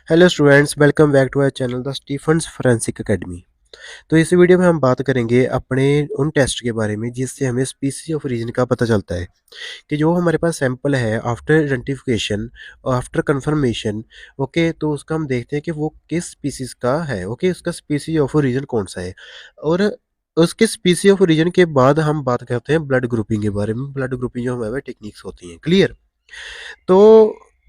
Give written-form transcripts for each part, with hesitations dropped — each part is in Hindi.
Hello students, welcome back to our channel the Stephens forensic academy. तो इस वीडियो में हम बात करेंगे अपने उन टेस्ट के बारे में जिससे हमें स्पीसीज ऑफ रीजन का पता चलता है कि जो हमारे पास सैंपल है आफ्टर आइडेंटिफिकेशन और आफ्टर कंफर्मेशन। ओके, तो उसका हम देखते हैं कि वो किस स्पीसीज का है। ओके, उसका स्पीसीज ऑफ रीजन कौन सा है। और उसके स्पीसीज ऑफ रीजन के बाद हम बात करते हैं ब्लड ग्रुपिंग के बारे में। ब्लड ग्रुपिंग जो हमारे टेक्निक्स होती हैं, क्लियर। तो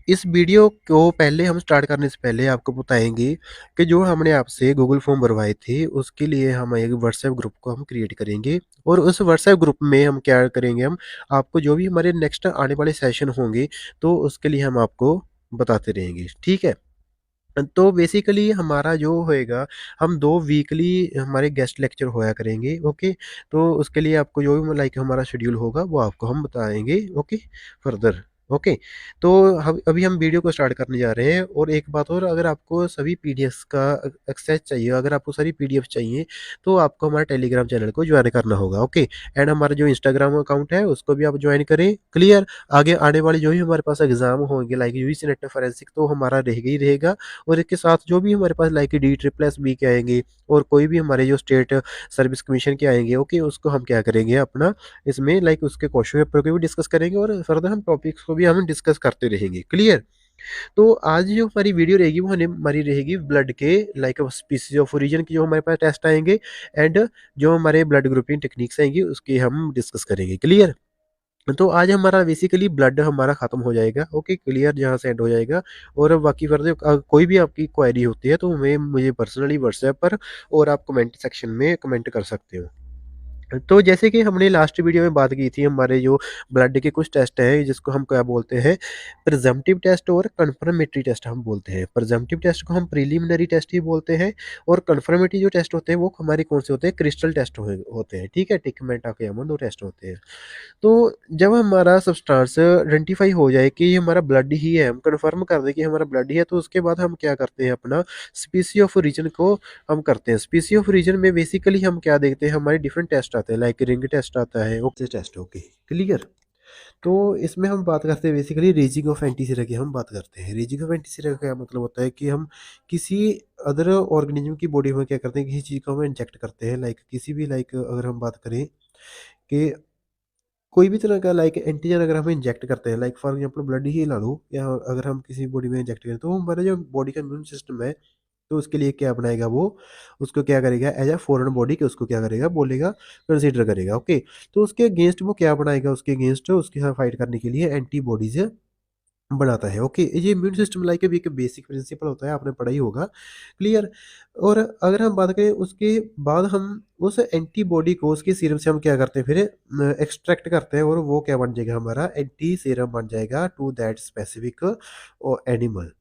इस वीडियो को पहले हम स्टार्ट करने से पहले आपको बताएंगे कि जो हमने आपसे गूगल फॉर्म भरवाए थे उसके लिए हम एक व्हाट्सएप ग्रुप को हम क्रिएट करेंगे। और उस व्हाट्सएप ग्रुप में हम क्या करेंगे, हम आपको जो भी हमारे नेक्स्ट आने वाले सेशन होंगे तो उसके लिए हम आपको बताते रहेंगे, ठीक है। तो बेसिकली हमारा जो होएगा, हम 2 वीकली हमारे गेस्ट लेक्चर होया करेंगे। ओके, तो उसके लिए आपको जो भी लाइक हमारा शेड्यूल होगा वो आपको हम बताएँगे। Okay, further. ओके, तो हम अभी हम वीडियो को स्टार्ट करने जा रहे हैं। और एक बात और, अगर आपको सभी पीडीएफ्स का एक्सेस चाहिए, अगर आपको सारी पीडीएफ चाहिए तो आपको हमारे टेलीग्राम चैनल को ज्वाइन करना होगा। ओके, एंड हमारा जो इंस्टाग्राम अकाउंट है उसको भी आप ज्वाइन करें, क्लियर। आगे आने वाले जो भी हमारे पास एग्जाम होंगे लाइक यूजीसी नेट फोरेंसिक, तो हमारा रहेगा ही रहेगा। और इसके साथ जो भी हमारे पास like D triple S B के आएंगे और कोई भी हमारे जो स्टेट सर्विस कमीशन के आएंगे, ओके, उसको हम क्या करेंगे अपना इसमें लाइक उसके क्वेश्चन पेपर को भी डिस्कस करेंगे और फर्दर हम टॉपिक्स को भी हम डिस्कस करते रहेंगे, क्लियर। तो आज जो हमारी वीडियो रहेगी वो हमारी रहेगी ब्लड के लाइक स्पीसीज ऑफ ओरिजिन की जो हमारे पास टेस्ट आएंगे एंड जो हमारे ब्लड ग्रुपिंग टेक्निक्स आएंगी उसकी हम डिस्कस करेंगे, क्लियर। तो आज हमारा बेसिकली ब्लड हमारा खत्म हो जाएगा। ओके, क्लियर, जहाँ से एंड हो जाएगा। और बाकी फर्दर कोई भी आपकी क्वेरी होती है तो हमें मुझे पर्सनली व्हाट्सएप पर और आप कमेंट सेक्शन में कमेंट कर सकते हो। तो जैसे कि हमने लास्ट वीडियो में बात की थी, हमारे जो ब्लड के कुछ टेस्ट हैं जिसको हम क्या बोलते हैं, प्रिजम्पटिव टेस्ट और कन्फर्मेटरी टेस्ट हम बोलते हैं। प्रिजम्पटिव टेस्ट को हम प्रीलिमिनरी टेस्ट ही बोलते हैं और कन्फर्मेटरी जो टेस्ट होते हैं वो हमारे कौन से होते हैं, क्रिस्टल टेस्ट होते हैं, ठीक है। टिकमेंट के अमन दो टेस्ट होते हैं। तो जब हमारा सब्सटेंस आइडेंटिफाई हो जाए कि ये हमारा ब्लड ही है, हम कंफर्म कर दें कि हमारा ब्लड ही है, तो उसके बाद हम क्या करते हैं, अपना स्पीसी ऑफ रीजन को हम करते हैं। स्पीसी ऑफ रीजन में बेसिकली हम क्या देखते हैं, हमारे डिफरेंट टेस्ट आते हैं लाइक रिंग टेस्ट आता है, ओके टेस्ट, ओके, क्लियर। तो इसमें हम बात करते हैं बेसिकली रेजिंग ऑफ एंटीसीरा की हम बात करते हैं। रेजिंग ऑफ एंटीसीरा का क्या मतलब होता है कि हम किसी अदर ऑर्गेनिज्म की बॉडी में क्या करते हैं, किसी चीज़ को हम इंजेक्ट करते हैं, लाइक किसी भी लाइक अगर हम बात करें कि कोई भी तरह का लाइक एंटीजन अगर हम इंजेक्ट करते हैं, लाइक फॉर एग्जांपल ब्लड ही ला लो, या अगर हम किसी बॉडी में इंजेक्ट करें तो हमारा जो बॉडी का इम्यून सिस्टम है तो उसके लिए क्या बनाएगा, वो उसको क्या करेगा एज अ फॉरेन बॉडी के उसको क्या करेगा, बोलेगा, कंसीडर करेगा। ओके, तो उसके अगेंस्ट वो क्या बनाएगा, उसके अगेंस्ट उसके साथ फाइट करने के लिए एंटीबॉडीज बनाता है। ओके, ये इम्यून सिस्टम लाइक अभी एक बेसिक प्रिंसिपल होता है, आपने पढ़ा ही होगा, क्लियर। और अगर हम बात करें उसके बाद, हम उस एंटीबॉडी को उसके सीरम से हम क्या करते हैं, फिर एक्सट्रैक्ट करते हैं और वो क्या बन जाएगा, हमारा एंटी सीरम बन जाएगा टू दैट स्पेसिफिक एनिमल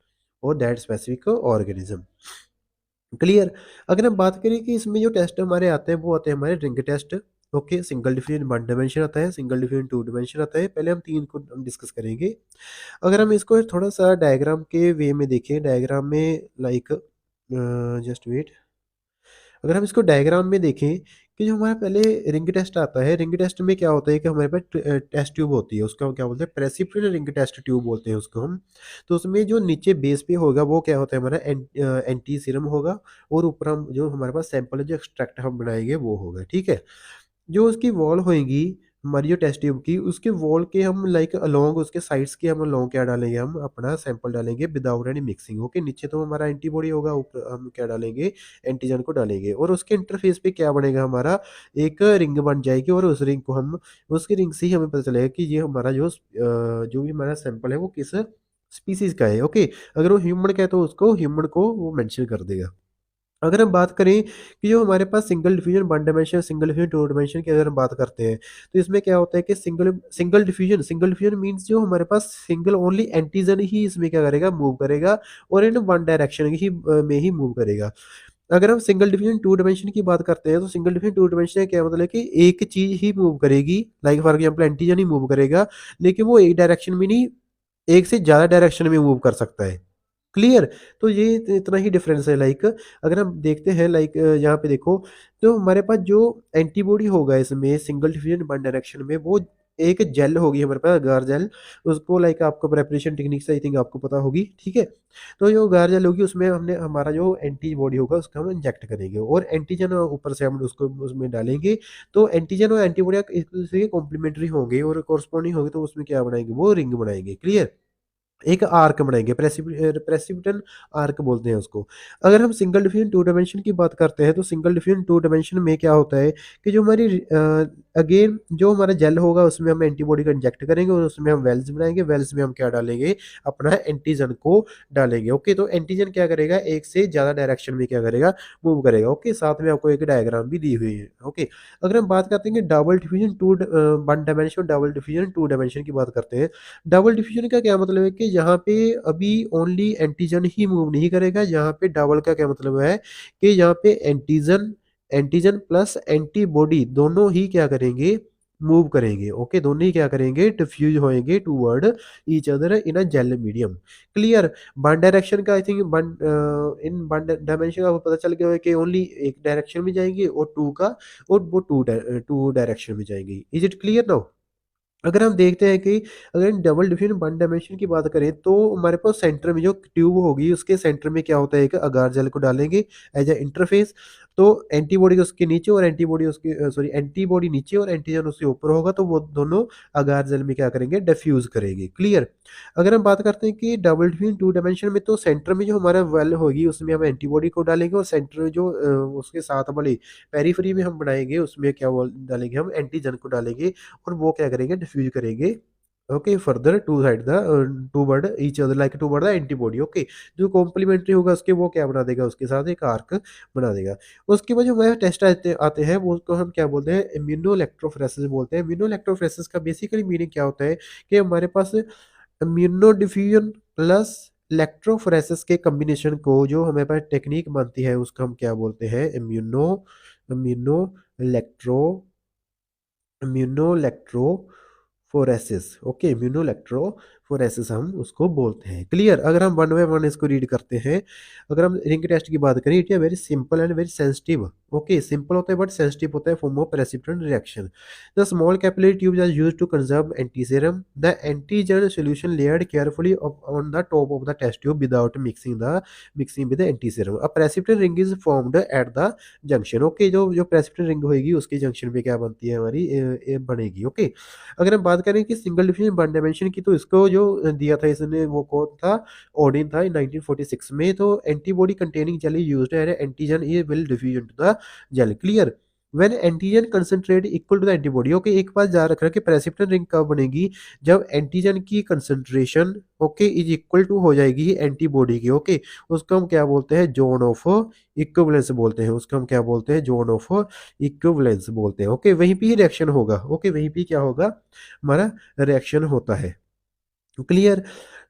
और दैट स्पेसिफिक ऑर्गेनिज्म, क्लियर। अगर हम बात करें कि इसमें जो टेस्ट हमारे आते हैं वो आते हैं हमारे ring test. Okay, single diffusion one dimension आता है, सिंगल डिफिजन टू डायमेंशन आता है। पहले हम तीन को हम डिस्कस करेंगे। अगर हम इसको थोड़ा सा डायग्राम के वे में देखें, डायग्राम में लाइक जस्ट वेट, अगर हम इसको डायग्राम में देखें कि जो हमारा पहले रिंग टेस्ट आता है, रिंग टेस्ट में क्या होता है कि हमारे पास टेस्ट ट्यूब होती है, उसका हम क्या बोलते हैं, प्रेसिपिटल रिंग टेस्ट ट्यूब बोलते हैं उसको हम। तो उसमें जो नीचे बेस पे होगा वो क्या होता है, हमारा एंटी सीरम होगा। और ऊपर हम जो हमारे पास सैंपल है, जो एक्सट्रैक्ट हम बनाएंगे वो होगा, ठीक है। जो उसकी वॉल होएगी हमारी जो टेस्ट ट्यूब की, उसके वॉल के हम लाइक अलोंग उसके साइड्स के हम अलोंग क्या डालेंगे, हम अपना सैंपल डालेंगे विदाउट एनी मिक्सिंग। ओके, नीचे तो हमारा एंटीबॉडी होगा, ऊपर हम क्या डालेंगे, एंटीजन को डालेंगे। और उसके इंटरफेस पे क्या बनेगा, हमारा एक रिंग बन जाएगी। और उस रिंग को हम, उसकी रिंग से ही हमें पता चलेगा कि ये हमारा जो भी हमारा सैंपल है वो किस स्पीसीज का है। ओके, अगर वो ह्यूमन का है तो उसको ह्यूमन को वो मेंशन कर देगा। अगर हम बात करें कि जो हमारे पास single diffusion one dimension, single diffusion two dimension की अगर हम बात करते हैं, तो इसमें क्या होता है कि सिंगल डिफिजन मींस जो हमारे पास सिंगल ओनली एंटीजन ही इसमें क्या करेगा, मूव करेगा और इन वन डायरेक्शन ही में ही मूव करेगा। अगर हम सिंगल डिफिजन टू डायमेंशन की बात करते हैं तो सिंगल डिफिजन टू डायमेंशन का क्या मतलब है कि एक चीज ही मूव करेगी, like for example antigen he move करेगा, लेकिन वो एक डायरेक्शन में नहीं, एक से ज्यादा डायरेक्शन में मूव कर सकता है, क्लियर। तो ये इतना ही डिफरेंस है। लाइक अगर हम देखते हैं लाइक यहाँ पे देखो, तो हमारे पास जो एंटीबॉडी होगा इसमें सिंगल डिफिजन वन डायरेक्शन में, वो एक जेल होगी हमारे पास अगार जेल, उसको लाइक आपको प्रिपरेशन टेक्निक से आई थिंक आपको पता होगी, ठीक है। तो जो अगार जेल होगी उसमें हमने हमारा जो एंटीबॉडी होगा उसका हम इंजेक्ट करेंगे और एंटीजन ऊपर से हम उसको उसमें डालेंगे। तो एंटीजन और एंटीबॉडी एक दूसरे के कॉम्प्लीमेंट्री होंगे और कॉरस्पॉन्डिंग होंगे, तो उसमें क्या बनाएंगे, वो रिंग बनाएंगे। क्लियर। एक आर्क बनाएँगे, प्रेसिपिटन आर्क बोलते हैं उसको। अगर हम सिंगल डिफ्यूजन टू डायमेंशन की बात करते हैं, तो सिंगल डिफ्यूजन टू डायमेंशन में क्या होता है कि जो हमारी अगेन जो हमारा जेल होगा उसमें हम एंटीबॉडी को इंजेक्ट करेंगे और उसमें हम वेल्स बनाएँगे, वेल्स में हम क्या डालेंगे, अपना एंटीजन को डालेंगे। ओके, तो एंटीजन क्या करेगा, एक से ज़्यादा डायरेक्शन में क्या करेगा, मूव करेगा। ओके, साथ में आपको एक डायग्राम भी दी हुई है। ओके, अगर हम बात करते हैं कि double diffusion one dimension, double diffusion two dimension की बात करते हैं। डबल डिफ्यूजन का क्या मतलब है कि यहाँ पे अभी ओनली एंटीजन ही मूव नहीं करेगा। यहाँ पे डबल का क्या मतलब है कि यहाँ पे एंटीजन एंटीजन प्लस एंटीबॉडी दोनों ही क्या करेंगे, मूव करेंगे। ओके, दोनों ही क्या करेंगे, डिफ्यूज होएंगे toward each other in a gel medium. Clear. One direction का I think one in one dimension का पता चल गया है कि ओनली एक डायरेक्शन में जाएंगे और टू का और वो टू डायरेक्शन में जाएंगे। Is it clear now. अगर हम देखते हैं कि अगर डबल डिफिन वन डायमेंशन की बात करें तो हमारे पास सेंटर में जो ट्यूब होगी उसके सेंटर में क्या होता है, एक अगार जेल को डालेंगे एज ए इंटरफेस। तो एंटीबॉडी उसके नीचे और एंटीबॉडी उसके सॉरी एंटीबॉडी नीचे और एंटीजन उसके ऊपर होगा, तो वो दोनों अगार जेल में क्या करेंगे, डिफ्यूज करेंगे। क्लियर। अगर हम बात करते हैं कि डबल डिफिन टू डायमेंशन में, तो सेंटर में जो हमारा वेल होगी उसमें हम एंटीबॉडी को डालेंगे और सेंटर में जो उसके साथ वाले पेरीफ्री में हम बनाएंगे उसमें क्या डालेंगे, हम एंटीजन को डालेंगे और वो क्या करेंगे, डिफ्यूज करेंगे। Okay, further to side the toward each other like toward the antibody. Okay, जो कॉम्प्लीमेंट्री होगा उसके वो क्या बना देगा, उसके साथ एक आर्क बना देगा। उसके बाद जो हमारे टेस्ट आते आते हैं वो उसको हम क्या बोलते हैं, इम्यूनोइलेक्ट्रोफोरेसिस बोलते हैं। इम्यूनोइलेक्ट्रोफोरेसिस का बेसिकली मीनिंग क्या होता है कि हमारे पास इम्यूनो डिफ्यूजन प्लस इलेक्ट्रोफोरेसिस के कॉम्बिनेशन को जो हमारे पास टेक्निक बनती है उसका हम क्या बोलते हैं, immuno electro immunoelectrophoresis. Okay, immunoelectrophoresis हम उसको बोलते हैं। क्लियर। अगर हम वन बाय वन इसको रीड करते हैं, अगर हम रिंग टेस्ट की बात करें, it is very simple and very sensitive. Okay, simple होता है बट सेंसिटिव होता है form of precipitant reaction. The small capillary tubes are used to conserve antiserum. The antigen solution layered carefully on the top of the test tube without mixing with antiserum. A precipitant ring is formed at the junction. Okay, जो जो प्रेसिपिटेंट रिंग होगी उसकी जंक्शन पे क्या बनती है, हमारी बनेगी। ओके, अगर हम बात करें कि सिंगल डिफिनिशन वन डायमेंशन की, तो इसको जो दिया था इसने वो कौन था, ओडिन था इन 1946 में। तो antibody containing gel used and antigen ये will diffuse into the gel. Clear. When antigen concentrate equal to the antibody. Okay, एक बात याद रखना कि प्रेसिपिटेंट रिंग कब बनेगी, जब एंटीजन की concentration okay is equal to हो जाएगी एंटीबॉडी की। ओके, उसको हम क्या बोलते हैं, जोन ऑफ इक्विवेलेंस बोलते हैं। उसको हम क्या बोलते हैं, जोन ऑफ इक्विवेलेंस बोलते हैं। ओके, वहीं पे ही रिएक्शन होगा। ओके, वहीं पे क्या होगा, हमारा रिएक्शन होता है। क्लियर।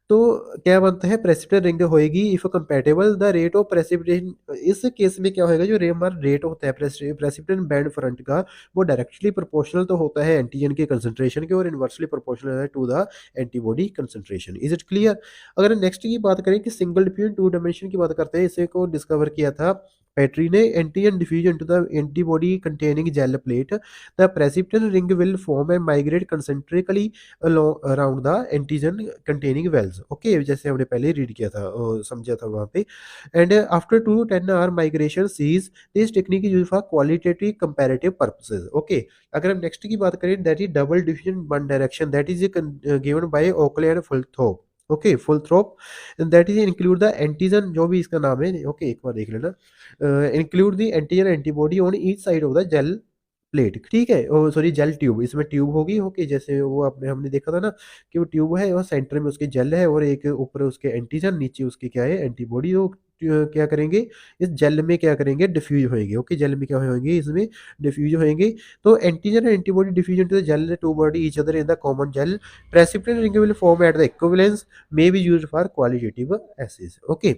तो क्या बनता है, प्रेसिपिटेंट रिंग होएगी if compatible the rate of precipitation. इस केस में क्या होएगा, जो हमारा रेट होता है प्रेसिपिटेंट बैंड फ्रंट का, वो डायरेक्टली प्रोपोर्शनल तो होता है एंटीजन के कंसंट्रेशन के और इनवर्सली प्रोपोर्शनल है to the antibody concentration. Is it clear. अगर नेक्स्ट की बात करें कि सिंगल डिफ्यूजन टू डायमेंशन की बात करते हैं, इसे को डिस्कवर किया था पैट्री ने। Antigen diffusion into the antibody containing gel plate, the precipitant ring will form and migrate concentrically around the antigen containing wells. Okay, जैसे हमने पहले रीड किया था समझा था वहाँ पे। And after 2 to 10 hour migration ceases, this technique is used for qualitative comparative purposes. Okay, अगर हम नेक्स्ट की बात करें, that is double diffusion one direction, that is given by Oakley and Fulthorpe. Okay, Fulthorpe, that is include the antigen, जो भी इसका नाम है। ओके, एक बार देख लेना, include the antigen antibody on each side of the gel plate. ठीक है, सॉरी जेल ट्यूब, इसमें ट्यूब होगी। ओके, जैसे वो आपने हमने देखा था ना कि वो ट्यूब है और सेंटर में उसके जेल है और एक ऊपर उसके एंटीजन, नीचे उसके क्या है, एंटीबॉडी। वो क्या करेंगे, इस जेल में क्या करेंगे, डिफ्यूज होएंगे। ओके, जेल में क्या होएंगे, इसमें डिफ्यूज होएंगे। तो antigen and antibody diffuse into the gel to body each other in the common gel, precipitant ring will form at the equivalence, may be used for qualitative assays. Okay,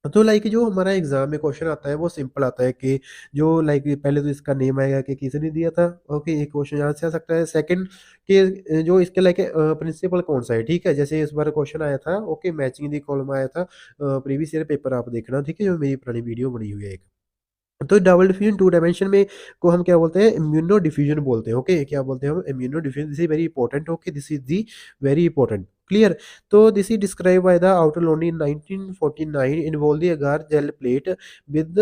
तो लाइक जो हमारा एग्जाम में क्वेश्चन आता है वो सिंपल आता है कि जो लाइक पहले तो इसका नेम आएगा कि किसने दिया था। ओके, एक क्वेश्चन यहाँ से आ सकता है। सेकंड कि जो इसके लाइक प्रिंसिपल कौन सा है। ठीक है, जैसे इस बार क्वेश्चन आया था। ओके, मैचिंग दी कॉलम आया था प्रीवियस ईयर पेपर, आप देखना। ठीक है, जो मेरी पुरानी वीडियो बनी हुई है एक। तो डबल डिफ्यूजन टू डायमेंशन में को हम क्या बोलते हैं, इम्यूनो डिफ्यूजन बोलते हैं। ओके, क्या बोलते हैं हम, immuno diffusion. This is very important. Okay, this is the very important. Clear. तो this is describe by the Ouchterlony in 1949 involve the agar gel plate with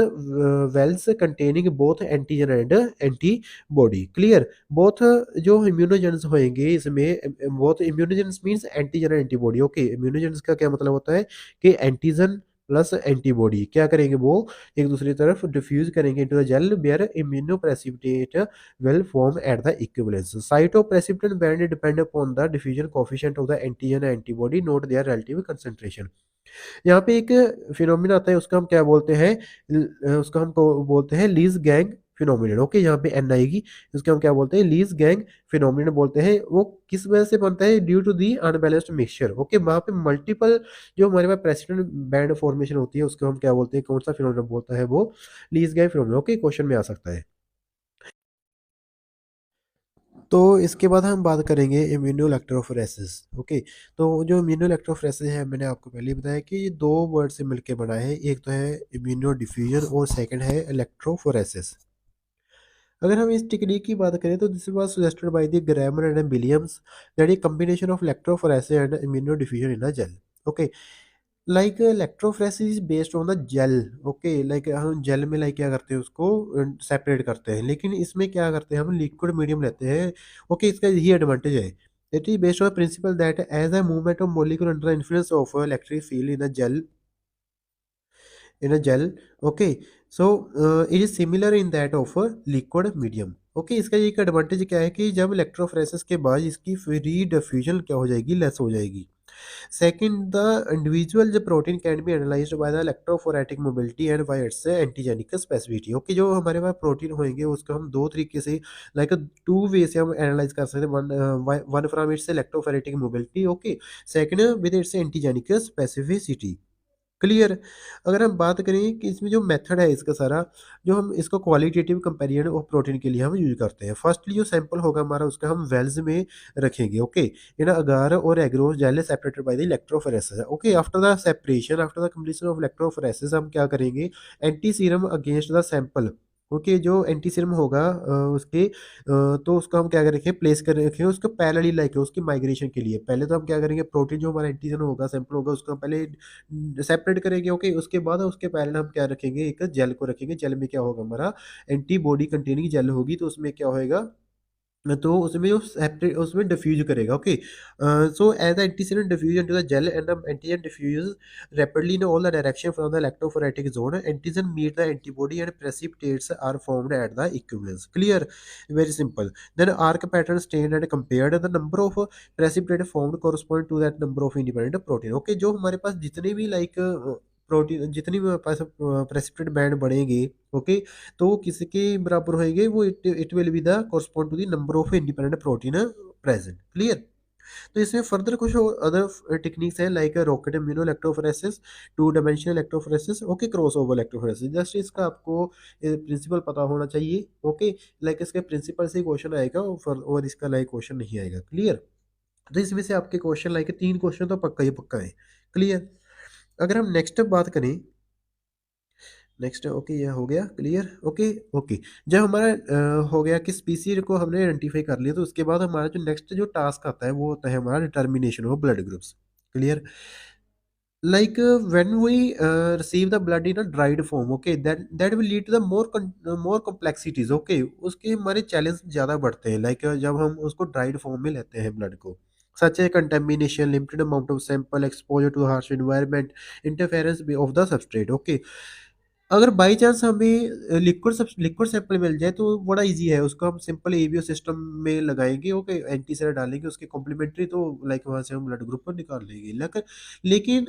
wells containing both antigen and antibody. Clear. Both जो इम्यूनोजेंस होंगे इसमें, both immunogens means antigen and antibody. Okay, immunogens का क्या मतलब होता है कि एंटीजन प्लस एंटीबॉडी क्या करेंगे, वो एक दूसरी तरफ डिफ्यूज करेंगे into the gel where immunoprecipitate will form at the equivalence. Site of precipitant band depend upon the diffusion coefficient of the antigen and antibody, note their relative concentration. यहाँ पे एक फिनोमिना आता है, उसका हम क्या बोलते हैं, उसका हम बोलते हैं लीज गैंग फिनोमिनन। ओके, यहाँ पे एन आएगी, उसके हम क्या बोलते हैं, लीज गैंग फिनोमिनन बोलते हैं। वो किस वजह से बनता है, due to the unbalanced mixture. Okay, वहाँ पे मल्टीपल जो हमारे पास प्रेसिडेंट बैंड फॉर्मेशन होती है, उसको हम क्या बोलते हैं, कौन सा फिनोमिनन बोलता है, वो lease gang phenomenon. Okay, question में आ सकता है। तो इसके बाद हम बात करेंगे इम्यूनोइलेक्ट्रोफोरेसिस। ओके, तो जो इम्यूनोइलेक्ट्रोफोरेसिस है, मैंने आपको पहले ही बताया कि ये दो वर्ड से मिलकर बना है। एक तो है इम्यूनो डिफ्यूजन और सेकंड है इलेक्ट्रोफोरेसिस। अगर हम इस टेक्निक की बात करें तो this was suggested by the Grabar and Williams that a combination of electrophoresis and immuno diffusion in a gel. Okay, like electrophoresis is based on the gel. Okay, like हम जेल में लाइक क्या करते हैं, उसको सेपरेट करते हैं, लेकिन इसमें क्या करते हैं, हम लिक्विड मीडियम लेते हैं। ओके, इसका यही एडवांटेज है। It is based on principle that as a movement of molecule under influence of electric field in a gel. Okay, so it is similar in that of a liquid medium. Okay, इसका एक एडवांटेज क्या है कि जब इलेक्ट्रोफोरेसिस के बाद इसकी फ्री डिफ्यूजन क्या हो जाएगी, लेस हो जाएगी। Second, the individual जो protein can be analysed by the electrophoretic mobility and bye it's antigenic specificity. Okay, जो हमारे पास प्रोटीन होंगे उसको हम दो तरीके से, लाइक टू वे से हम एनालाइज कर सकते हैं। One from its electrophoretic mobility. Okay, second with its antigenic specificity. Clear. अगर हम बात करें कि इसमें जो मेथड है इसका सारा, जो हम इसको क्वालिटेटिव कंपेरिजन ऑफ प्रोटीन के लिए हम यूज करते हैं। फर्स्टली जो सैंपल होगा हमारा, उसका हम वेल्स में रखेंगे। ओके, इन अगार और agarose gel separated by the electrophoresis. Okay, after the separation, after the completion of electrophoresis, हम क्या करेंगे, anti serum against the sample. Okay, जो एंटी सीरम होगा उसके तो उसको हम क्या करेंगे, प्लेस कर रखेंगे उसको पैरेलली, लाइक उसकी माइग्रेशन के लिए। पहले तो हम क्या करेंगे, प्रोटीन जो हमारा एंटीजन होगा, सैंपल होगा, उसको हम पहले सेपरेट करेंगे। ओके, उसके बाद उसके पैरेलल हम क्या रखेंगे, एक जेल को रखेंगे। जेल में क्या होगा, हमारा एंटीबॉडी कंटेनिंग जेल होगी, तो उसमें क्या होएगा, तो उसमें जो सेपरेट उसमें डिफ्यूज करेगा। Okay, so as the antecedent diffuse into the gel and the antigen diffuse rapidly in all the direction from the electrophoretic zone, antigen meet the antibody and precipitates are formed at the equivalence. Clear, very simple. Then arc pattern stain and compared, the number of precipitate formed correspond to that number of independent protein. Okay, जो हमारे पास जितने भी लाइक प्रोटीन, जितनी भी हमारे पास प्रेसिपिटेट बैंड बढ़ेंगे, ओके, तो वो किसके बराबर होएंगे, वो it will be the correspond to the number of independent protein present. Clear. तो इसमें फर्दर कुछ अदर टेक्निक्स है, like rocket immuno electrophoresis, two dimensional electrophoresis, okay, cross over electrophoresis. Just इसका आपको प्रिंसिपल पता होना चाहिए। ओके, लाइक इसके प्रिंसिपल से क्वेश्चन आएगा और इसका लाइक क्वेश्चन नहीं आएगा। क्लियर। तो इसमें से आपके क्वेश्चन लाइक तीन क्वेश्चन तो पक्का ही पक्का है। क्लियर। अगर हम नेक्स्ट बात करें, नेक्स्ट, ओके, यह हो गया क्लियर। ओके। ओके, जब हमारा हो गया कि स्पीसीज को हमने आइडेंटिफाई कर लिया, तो उसके बाद हमारा जो नेक्स्ट जो टास्क आता है, वो होता है हमारा determination of blood groups. Clear. like when we receive the blood in a dried form, okay, that will lead to the more complexities। okay, उसके हमारे चैलेंज ज़्यादा बढ़ते हैं, लाइक जब हम उसको ड्राइड फॉर्म में लेते हैं ब्लड को, such a contamination, limited amount of sample, exposure to harsh environment, interference of the substrate। okay, अगर बाई चांस हमें लिक्विड सैंपल मिल जाए तो बड़ा इजी है, उसको हम सिंपल एबीओ सिस्टम में लगाएंगे। ओके, एंटी सेरा डालेंगे उसके कॉम्प्लीमेंट्री, तो लाइक वहाँ से हम ब्लड ग्रुप को निकाल लेंगे। लेकिन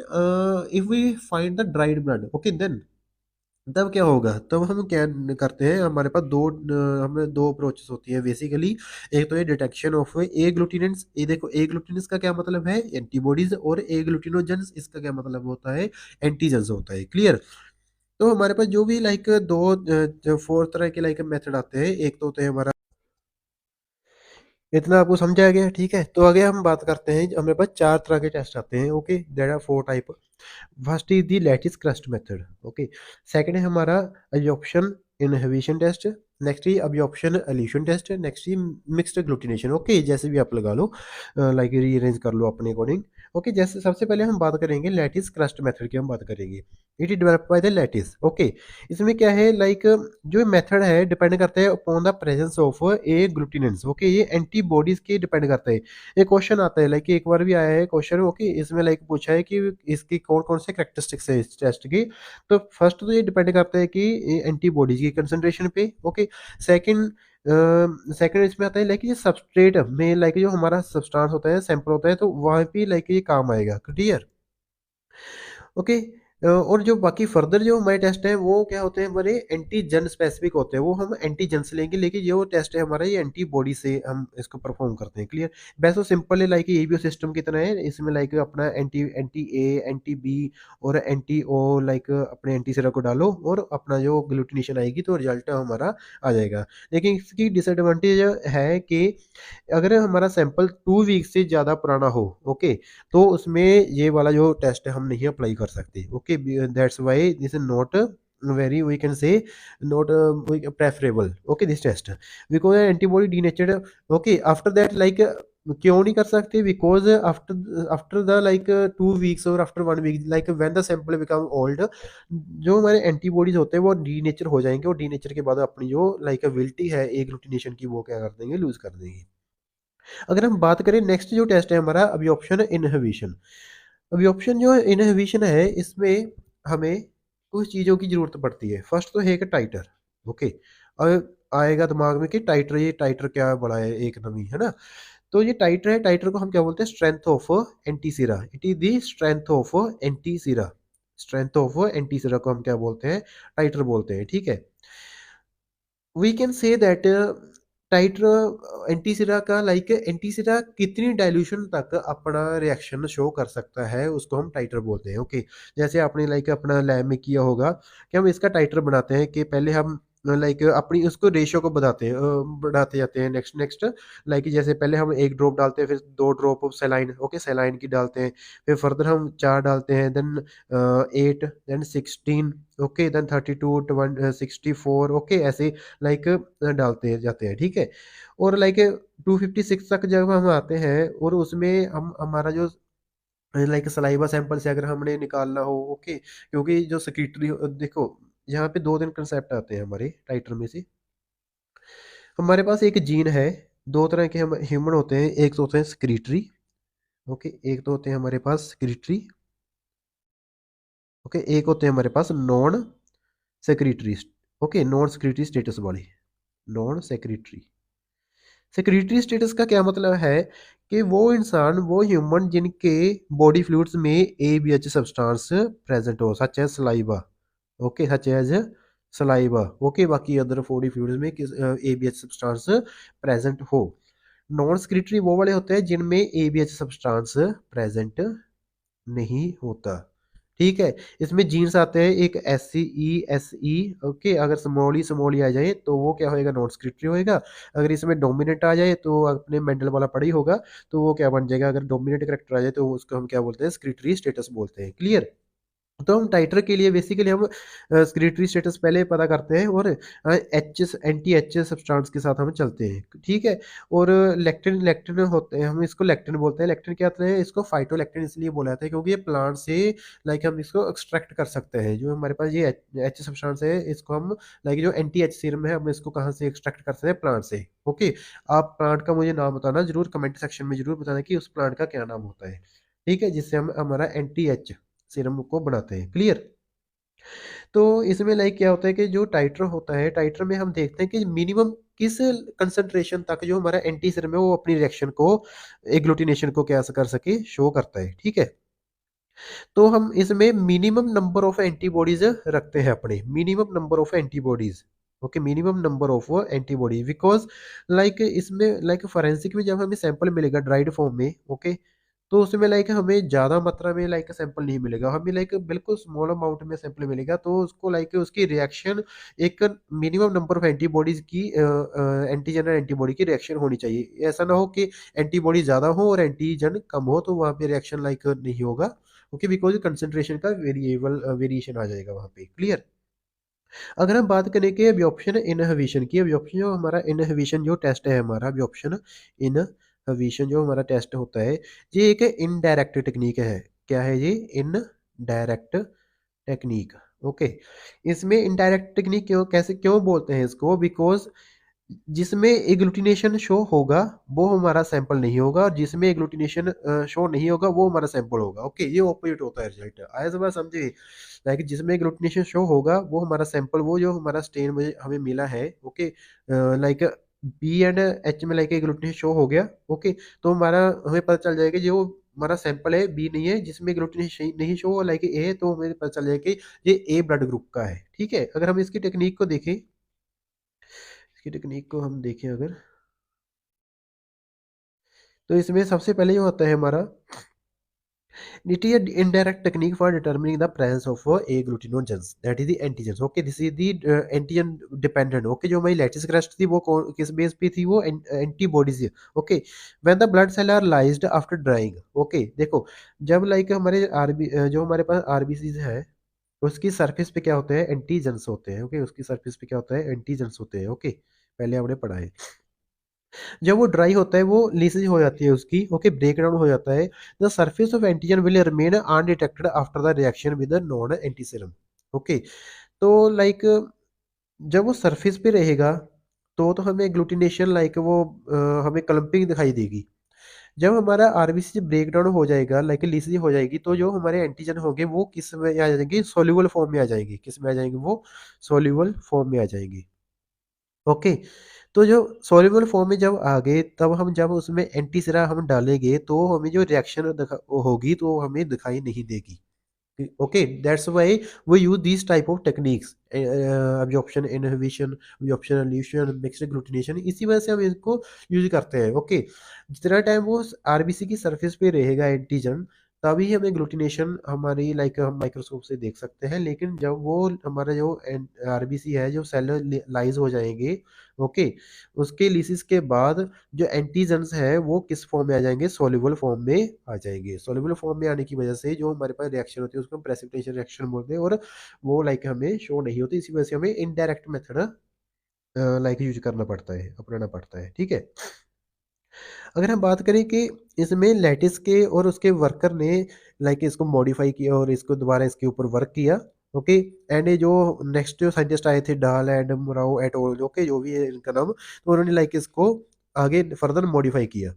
if we find the dried blood, okay, then तब क्या होगा, तब हम क्या करते हैं, हमारे पास हमें दो अप्रोचेस होती है बेसिकली। एक तो ये डिटेक्शन ऑफ ए ग्लूटिनेंट्स। ये देखो, ए ग्लूटिनेंट्स का क्या मतलब है, एंटीबॉडीज, और ए ग्लूटिनोजेंस इसका क्या मतलब होता है, एंटीजेंस होता है। क्लियर। तो हमारे पास जो भी लाइक जो फोर तरह के लाइक मेथड आते हैं, एक तो होते हैं हमारा, इतना आपको समझ आ गया, ठीक है। तो आगे हम बात करते हैं, हमारे पास चार तरह के टेस्ट आते हैं। Okay, there are four type. First is the Lattes crust method. Okay, second है हमारा एडजॉर्प्शन इनहिबिशन टेस्ट, नेक्स्ट ही अब्जॉर्प्शन एल्यूशन टेस्ट, नेक्स्ट ही मिक्स्ड ग्लूटिनेशन। ओके, जैसे भी आप लगा लो, लाइक रीअरेंज कर लो अपने अकॉर्डिंग। ओके, जैसे सबसे पहले हम बात करेंगे लैटिस क्रस्ट मेथड की हम बात करेंगे। It is developed by the lattice. Okay, इसमें क्या है, लाइक जो मेथड है डिपेंड करता है upon the presence of agglutinins. Okay, ये एंटीबॉडीज के डिपेंड करता है। एक क्वेश्चन आता है, लाइक एक बार भी आया है क्वेश्चन। ओके, इसमें लाइक पूछा है कि इसकी कौन कौन से करेक्टरिस्टिक्स है इस टेस्ट की। तो फर्स्ट तो ये डिपेंड करता है कि एंटीबॉडीज की कंसंट्रेशन पे। ओके, सेकंड सेकंड इसमें आता है लाइक ये सबस्ट्रेट में, लाइक जो हमारा सब्सटेंस होता है, सैंपल होता है, तो वहाँ पे लाइक ये काम आएगा। क्लियर? ओके, और जो बाकी फर्दर जो हमारे टेस्ट हैं वो क्या होते हैं, हमारे एंटीजन स्पेसिफिक होते हैं। वो हम एंटीजन से लेंगे, लेकिन जो टेस्ट है हमारा ये एंटीबॉडी से हम इसको परफॉर्म करते हैं। क्लियर? वैसे तो सिंपल है, लाइक ये भी सिस्टम की तरह है। इसमें लाइक अपना anti anti A, anti B और एंटी ओ, लाइक अपने एंटी सीरा को डालो और अपना जो ग्लूटिनेशन आएगी तो रिजल्ट हमारा आ जाएगा। लेकिन इसकी डिसएडवांटेज है कि अगर हमारा सैंपल 2 वीक से ज़्यादा पुराना हो, ओके, तो उसमें ये वाला जो टेस्ट है हम नहीं अप्लाई कर सकते। Okay, that's why this is not very, we can say not preferable. Okay, this test because antibody denatured. Okay, after that like क्यों नहीं कर सकते? Because after after the like 2 weeks और after 1 week, like when the sample become old, जो हमारे एंटीबॉडीज होते हैं वो डीनेचर हो जाएंगे, और डीनेचर के बाद अपनी जो लाइक एबिलिटी है एग्लूटिनेशन की, वो क्या कर देंगे, लूज कर देंगे। अगर हम बात करें नेक्स्ट जो टेस्ट है हमारा अब्जॉर्प्शन इनहिबिशन। अब्जॉर्प्शन जो इनहिबिशन है, इसमें हमें कुछ चीज़ों की ज़रूरत पड़ती है। फर्स्ट तो है एक टाइटर। ओके, अब आएगा दिमाग में कि टाइटर, ये टाइटर क्या बड़ा है, एक नवी है ना। तो ये टाइटर है, टाइटर को हम क्या बोलते हैं, strength of antisera. It is the strength of antisera. Strength of antisera को हम क्या बोलते हैं, टाइटर बोलते हैं। ठीक है, वी कैन से दैट टाइटर एंटीसिरा का, लाइक एंटीसिरा कितनी डाइल्यूशन तक अपना रिएक्शन शो कर सकता है, उसको हम टाइटर बोलते हैं। ओके, जैसे आपने लाइक अपना लैब में किया होगा कि हम इसका टाइटर बनाते हैं कि पहले हम लाइक अपनी उसको रेशियो को बताते हैं, बढ़ाते जाते हैं। नेक्स्ट नेक्स्ट, लाइक जैसे पहले हम 1 ड्रॉप डालते हैं, फिर 2 drop of saline, okay, saline की डालते हैं, फिर फर्दर हम 4 डालते हैं, then 8, then 16, okay, then 32, 64, okay, ऐसे लाइक डालते जाते हैं। ठीक है, और लाइक 256 तक जब हम आते हैं, और उसमें हम हमारा जो लाइक सलाइवा सैंपल से अगर हमने निकालना हो, ओके, क्योंकि जो सेक्रेटरी, देखो यहाँ पे 2 दिन कंसेप्ट आते हैं हमारे टाइटर में से। हमारे पास एक जीन है, 2 तरह के हम ह्यूमन होते हैं, एक तो होते हैं सेक्रेटरी। ओके, एक तो होते हैं हमारे पास सेक्रेटरी। ओके, एक होते हैं हमारे पास non secretory. Okay, non secretory status वाले, नॉन सेक्रेटरी। सेक्रेटरी स्टेटस का क्या मतलब है कि वो इंसान, वो ह्यूमन जिनके बॉडी फ्लूइड्स में ABH सब्सटेंस प्रेजेंट हो, such as saliva. Okay, such as saliva. Okay, बाकी अदर बॉडी फ्लूइड्स में किस ABH सब्सटेंस प्रेजेंट हो। नॉन सेक्रेटरी वो वाले होते हैं जिनमें ABH सब्सटेंस प्रेजेंट नहीं होता। ठीक है, इसमें जीन्स आते हैं, एक SCE, SE। ओके, अगर स्मॉल ई आ जाए तो वो क्या होएगा, नॉन सेक्रेटरी होएगा। अगर इसमें डोमिनेंट आ जाए तो अपने मेंडल वाला पढ़ा ही होगा, तो वो क्या बन जाएगा, अगर डोमिनेंट करेक्टर आ जाए तो उसको हम क्या बोलते हैं, सेक्रेटरी स्टेटस बोलते हैं। क्लियर? तो हम टाइटर के लिए बेसिकली हम सेक्रेटरी स्टेटस पहले पता करते हैं, और एच एंटी एच सब्सटेंस के साथ हम चलते हैं। ठीक है, और लेक्टिन, लेक्टिन होते हैं, हम इसको लेक्टिन बोलते हैं। लेक्टिन क्या होता है, इसको फाइटोलेक्टिन इसलिए बोला जाता है क्योंकि ये प्लांट से लाइक हम इसको एक्सट्रैक्ट कर सकते हैं। जो हमारे पास ये एच सब्सटेंस है, इसको हम लाइक जो एंटी एच सीरम है, हम इसको कहाँ से एक्सट्रैक्ट कर सकते हैं, प्लांट से। ओके, आप प्लांट का मुझे नाम बताना जरूर, कमेंट सेक्शन में जरूर बताना कि उस प्लांट का क्या नाम होता है। ठीक है, जिससे हम हमारा एंटी एच सीरम को बनाते हैं। क्लियर? तो इसमें लाइक क्या होता है कि जो टाइटर होता है, टाइटर में हम देखते हैं कि मिनिमम किस कंसंट्रेशन तक जो हमारा एंटी सीरम है वो अपनी रिएक्शन को, एग्लूटिनेशन को क्या कर सके, शो करता है। ठीक है, तो हम इसमें मिनिमम नंबर ऑफ एंटीबॉडीज रखते हैं, अपने minimum number of antibodies. Okay, minimum number of antibody, because like इसमें लाइक फॉरेंसिक में जब हमें सैंपल मिलेगा ड्राइड फॉर्म में, ओके, तो उसमें लाइक हमें ज़्यादा मात्रा में लाइक सैंपल नहीं मिलेगा, हमें लाइक बिल्कुल स्मॉल अमाउंट में सैंपल मिलेगा। तो उसको लाइक उसकी रिएक्शन, एक मिनिमम नंबर ऑफ एंटीबॉडीज की, एंटीजन और एंटीबॉडी की रिएक्शन होनी चाहिए। ऐसा ना हो कि एंटीबॉडी ज़्यादा हो और एंटीजन कम हो, तो वहाँ पे रिएक्शन लाइक नहीं होगा। ओके, बिकॉज कंसंट्रेशन का वेरिएबल वेरिएशन आ जाएगा वहाँ पे। क्लियर? अगर हम बात करें कि अब्जॉर्प्शन इनहिबिशन की, अब्जॉर्प्शन जो हमारा इनहिबिशन जो टेस्ट है हमारा, अब्जॉर्प्शन इनहिबिशन जो हमारा टेस्ट होता है, ये एक इनडायरेक्ट टेक्निक है। क्या है ये? Indirect technique. ओके। इसमें इनडायरेक्ट टेक्निक क्यों, कैसे, क्यों बोलते हैं इसको? बिकॉज जिसमें एग्लूटिनेशन शो होगा वो हमारा सैंपल नहीं होगा, और जिसमें एग्लूटिनेशन शो नहीं होगा वो हमारा सैंपल होगा। ओके, ये ऑपोजिट होता है रिजल्ट। आया सब बात समझे? लाइक जिसमें एग्लूटिनेशन शो होगा वो हमारा सैंपल, वो जो हमारा स्टेन मुझे हमें मिला है। Okay, like B and H में लाइक एग्लूटिनेशन शो हो गया। ओके, तो हमारा हमें पता चल जाएगा जो हमारा सैंपल है बी नहीं है, जिसमें ग्लूटिनेशन नहीं शो हो लाइक ए है, तो हमें पता चल जाएगा कि ये ए ब्लड ग्रुप का है। ठीक है, अगर हम इसकी टेक्निक को देखें, इसकी टेक्निक को हम देखें अगर, तो इसमें सबसे पहले जो होता है हमारा, it is an indirect technique for determining the presence of a agglutinogens, that is the antigens. Okay, this is the antigen dependent. Okay, जो हमारी लैटिस क्रस्ट थी वो किस बेस पे थी? वो antibodies. Okay, when the blood cell are lysed after drawing. Okay, देखो जब लाइक हमारे जो हमारे पास आरबीसीज है, उसकी सरफेस पे क्या होते हैं? एंटीजेंस होते हैं। ओके, उसकी सरफेस पे क्या होता है? एंटीजेंस होते हैं। ओके, पहले हमने पढ़ा है। जब वो ड्राई होता है वो लीसेज हो जाती है उसकी। ओके, ब्रेक डाउन हो जाता है। The surface of antigen will remain undetected after the reaction with non antiserum. Okay, तो लाइक जब वो सरफेस पे रहेगा तो हमें ग्लूटिनेशन लाइक वो हमें क्लम्पिंग दिखाई देगी। जब हमारा आरबीसी ब्रेक डाउन हो जाएगा, लाइक लीसेज हो जाएगी, तो जो हमारे एंटीजन होंगे वो किस में आ जाएंगे? सोल्यूबल फॉर्म में आ जाएंगे। किस में आ जाएंगे? वो सोल्यूबल फॉर्म में आ जाएंगे। ओके, तो जो सॉल्युबल फॉर्म में जब आ गए, तब हम जब उसमें एंटी सिरा हम डालेंगे तो हमें जो रिएक्शन होगी तो हमें दिखाई नहीं देगी। Okay, that's why we use this type of techniques, absorption inhibition, absorption elution, mixed agglutination, इसी वजह से हम इसको यूज करते हैं। ओके, जितना टाइम वो आरबीसी की सरफेस पे रहेगा एंटीजन, तभी हमें ग्लूटिनेशन हमारी लाइक हम माइक्रोस्कोप से देख सकते हैं। लेकिन जब वो हमारा जो आरबीसी है, जो सेल लाइज हो जाएंगे, ओके, उसके लिसिस के बाद जो एंटीजन्स है वो किस फॉर्म में आ जाएंगे? सोल्यूबल फॉर्म में आ जाएंगे। सोल्यूबल फॉर्म में आने की वजह से जो हमारे पास रिएक्शन होती है उसको हम प्रेसिपिटेशन रिएक्शन बोलते हैं, और वो लाइक हमें शो नहीं होती। इसी वजह से हमें इनडायरेक्ट मेथड लाइक यूज करना पड़ता है, अपनाना पड़ता है। ठीक है, अगर हम बात करें कि इसमें लैटिस के और उसके वर्कर ने लाइक इसको मॉडिफाई किया और इसको दोबारा इसके ऊपर वर्क किया। ओके, एंड ये जो नेक्स्ट जो साइंटिस्ट आए थे, डाल एंड मुराओ एट ओल, ओके, जो भी है इनका नाम, तो उन्होंने लाइक इसको आगे फर्दर मॉडिफाई किया।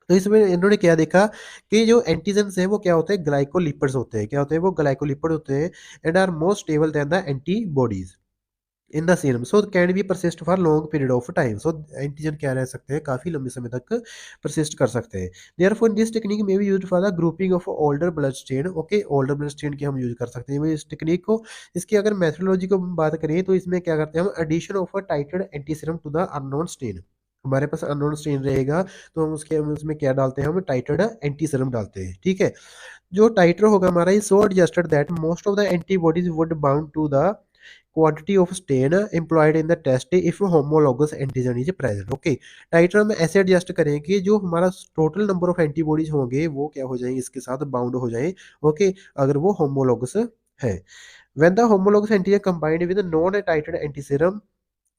तो इसमें इन्होंने क्या देखा कि जो एंटीजन्स हैं वो क्या होते हैं? ग्लाइकोलिपिड्स होते हैं। क्या होते हैं? वो ग्लाइकोलिपिड होते हैं, and are more stable than the antibodies in the serum, so can be persist for long period of time. So antigen क्या रह सकते हैं? काफी लंबे समय तक परसिस्ट कर सकते हैं। देयरफॉर दिस टेक्निक में be used for the grouping of older blood stain. Okay, older blood stain की हम यूज कर सकते हैं इस टेक्निक को। इसकी अगर मेथोडोलॉजी को हम बात करें तो इसमें क्या करते हैं हम? एडिशन ऑफ अ टाइटेड antiserum to the unknown stain. हमारे पास अननोन स्टेन रहेगा तो हम उसमें क्या डालते हैं? हम टाइटेड एंटीसीरम डालते हैं। ठीक है, जो टाइटर होगा हमारा, ये so adjusted that most of the antibodies would bound to the quantity of stain employed in the test if homologous antigen is present. Okay, titre हम ऐसे एडजस्ट करें कि जो हमारा टोटल नंबर ऑफ एंटीबॉडीज होंगे वो क्या हो जाएंगे? इसके साथ बाउंड हो जाए। ओके, अगर वो होमोलॉगस है। when the homologous antigen combined with non titrated antiserum,